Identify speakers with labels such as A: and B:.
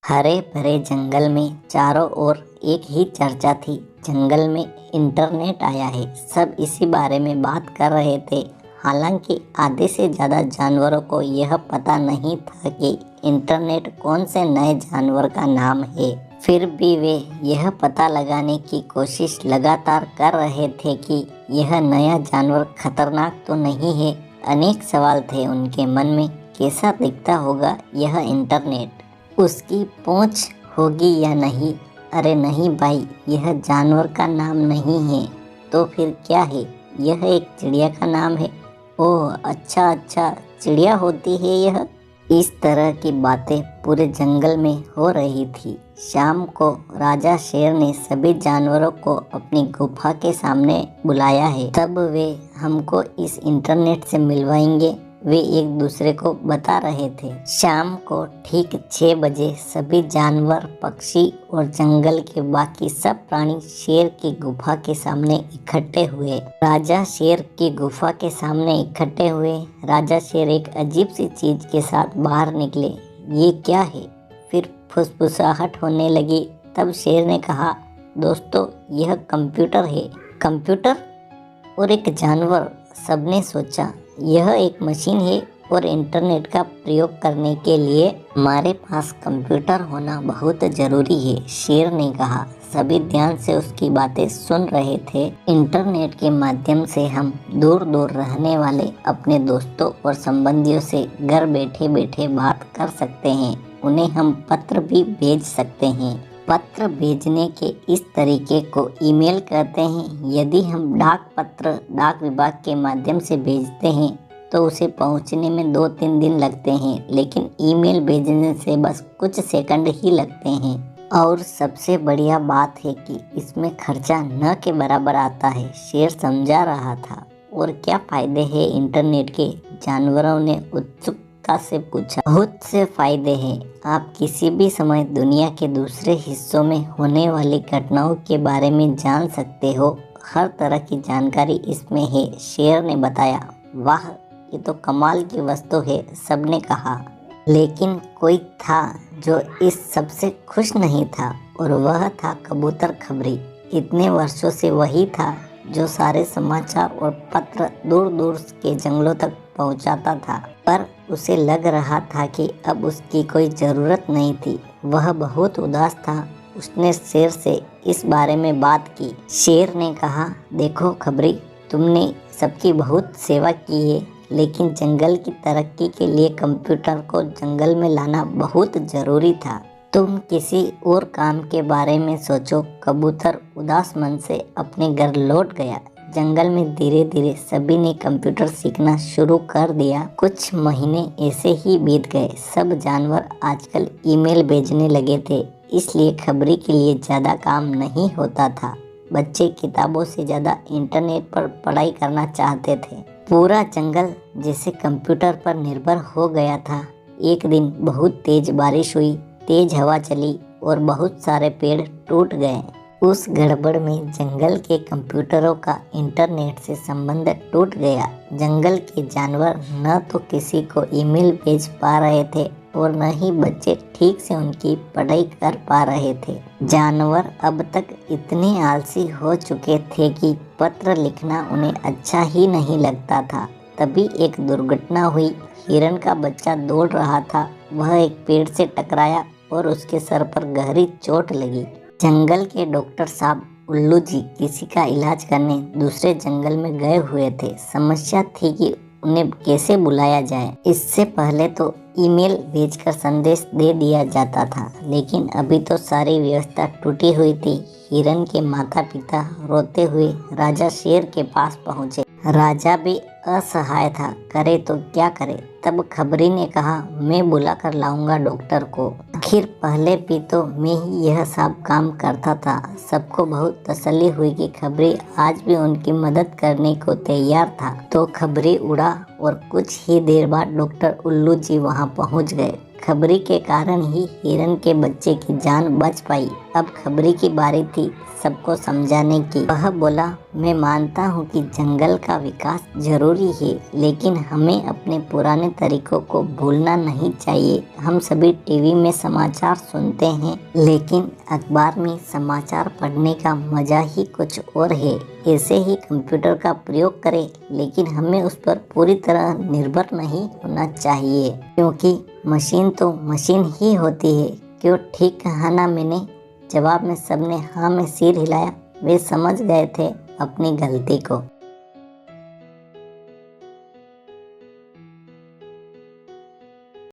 A: हरे भरे जंगल में चारों ओर एक ही चर्चा थी। जंगल में इंटरनेट आया है, सब इसी बारे में बात कर रहे थे। हालांकि आधे से ज़्यादा जानवरों को यह पता नहीं था कि इंटरनेट कौन से नए जानवर का नाम है। फिर भी वे यह पता लगाने की कोशिश लगातार कर रहे थे कि यह नया जानवर खतरनाक तो नहीं है। अनेक सवाल थे उनके मन में। कैसा दिखता होगा यह इंटरनेट? उसकी पूंछ होगी या नहीं? अरे नहीं भाई, यह जानवर का नाम नहीं है। तो फिर क्या है? यह एक चिड़िया का नाम है। ओह अच्छा, चिड़िया होती है यह। इस तरह की बातें पूरे जंगल में हो रही थी। शाम को राजा शेर ने सभी जानवरों को अपनी गुफा के सामने बुलाया है। तब वे हमको इस इंटरनेट से मिलवाएंगे, वे एक दूसरे को बता रहे थे। शाम को ठीक 6 बजे सभी जानवर, पक्षी और जंगल के बाकी सब प्राणी शेर की गुफा के सामने इकट्ठे हुए। राजा शेर की गुफा के सामने इकट्ठे हुए। राजा शेर एक अजीब सी चीज के साथ बाहर निकले। ये क्या है? फिर फुसफुसाहट होने लगी। तब शेर ने कहा, दोस्तों यह कंप्यूटर है। कंप्यूटर और एक जानवर? सबने सोचा यह एक मशीन है और इंटरनेट का प्रयोग करने के लिए हमारे पास कंप्यूटर होना बहुत जरूरी है, शेर ने कहा। सभी ध्यान से उसकी बातें सुन रहे थे। इंटरनेट के माध्यम से हम दूर दूर रहने वाले अपने दोस्तों और संबंधियों से घर बैठे बैठे बात कर सकते हैं। उन्हें हम पत्र भी भेज सकते हैं। पत्र भेजने के इस तरीके को ईमेल कहते हैं। यदि हम डाक पत्र डाक विभाग के माध्यम से भेजते हैं तो उसे पहुंचने में 2-3 दिन लगते हैं, लेकिन ईमेल भेजने से बस कुछ सेकंड ही लगते हैं। और सबसे बढ़िया बात है कि इसमें खर्चा न के बराबर आता है, शेर समझा रहा था। और क्या फायदे हैं इंटरनेट के? जानवरों ने उत्सुकता से पूछा। बहुत से फायदे हैं। आप किसी भी समय दुनिया के दूसरे हिस्सों में होने वाली घटनाओं के बारे में जान सकते हो। हर तरह की जानकारी इसमें है, शेर ने बताया। वाह, ये तो कमाल की वस्तु है, सबने कहा। लेकिन कोई था जो इस सबसे खुश नहीं था, और वह था कबूतर खबरी। इतने वर्षों से वही था जो सारे समाचार और पत्र दूर दूर के जंगलों तक पहुंचाता था। पर उसे लग रहा था कि अब उसकी कोई ज़रूरत नहीं थी। वह बहुत उदास था। उसने शेर से इस बारे में बात की। शेर ने कहा, देखो खबरी, तुमने सबकी बहुत सेवा की है, लेकिन जंगल की तरक्की के लिए कंप्यूटर को जंगल में लाना बहुत ज़रूरी था। तुम किसी और काम के बारे में सोचो। कबूतर उदास मन से अपने घर लौट गया। जंगल में धीरे धीरे सभी ने कंप्यूटर सीखना शुरू कर दिया। कुछ महीने ऐसे ही बीत गए। सब जानवर आजकल ईमेल भेजने लगे थे, इसलिए खबरी के लिए ज़्यादा काम नहीं होता था। बच्चे किताबों से ज़्यादा इंटरनेट पर पढ़ाई करना चाहते थे। पूरा जंगल जैसे कंप्यूटर पर निर्भर हो गया था। एक दिन बहुत तेज बारिश हुई, तेज हवा चली और बहुत सारे पेड़ टूट गए। उस गड़बड़ में जंगल के कंप्यूटरों का इंटरनेट से संबंध टूट गया। जंगल के जानवर न तो किसी को ईमेल भेज पा रहे थे और न ही बच्चे ठीक से उनकी पढ़ाई कर पा रहे थे। जानवर अब तक इतने आलसी हो चुके थे कि पत्र लिखना उन्हें अच्छा ही नहीं लगता था। तभी एक दुर्घटना हुई। हिरण का बच्चा दौड़ रहा था। वह एक पेड़ से टकराया और उसके सर पर गहरी चोट लगी। जंगल के डॉक्टर साहब उल्लू जी किसी का इलाज करने दूसरे जंगल में गए हुए थे। समस्या थी कि उन्हें कैसे बुलाया जाए। इससे पहले तो ईमेल भेजकर संदेश दे दिया जाता था, लेकिन अभी तो सारी व्यवस्था टूटी हुई थी। हिरण के माता पिता रोते हुए राजा शेर के पास पहुँचे। राजा भी असहाय था, करे तो क्या करे। तब खबरी ने कहा, मैं बुला कर लाऊंगा डॉक्टर को। आखिर पहले भी तो मैं ही यह सब काम करता था। सबको बहुत तसल्ली हुई कि खबरी आज भी उनकी मदद करने को तैयार था। तो खबरी उड़ा और कुछ ही देर बाद डॉक्टर उल्लू जी वहां पहुंच गए। खबरी के कारण ही हिरन के बच्चे की जान बच पाई। अब खबरी की बारी थी सबको समझाने की। वह बोला, मैं मानता हूँ कि जंगल का विकास जरूरी है, लेकिन हमें अपने पुराने तरीकों को भूलना नहीं चाहिए। हम सभी टीवी में समाचार सुनते हैं, लेकिन अखबार में समाचार पढ़ने का मजा ही कुछ और है। ऐसे ही कंप्यूटर का प्रयोग करें, लेकिन हमें उस पर पूरी तरह निर्भर नहीं होना चाहिए, क्योंकि मशीन तो मशीन ही होती है। क्यों ठीक कहा ना मैंने? जवाब में सबने हाँ में सिर हिलाया। वे समझ गए थे अपनी गलती को।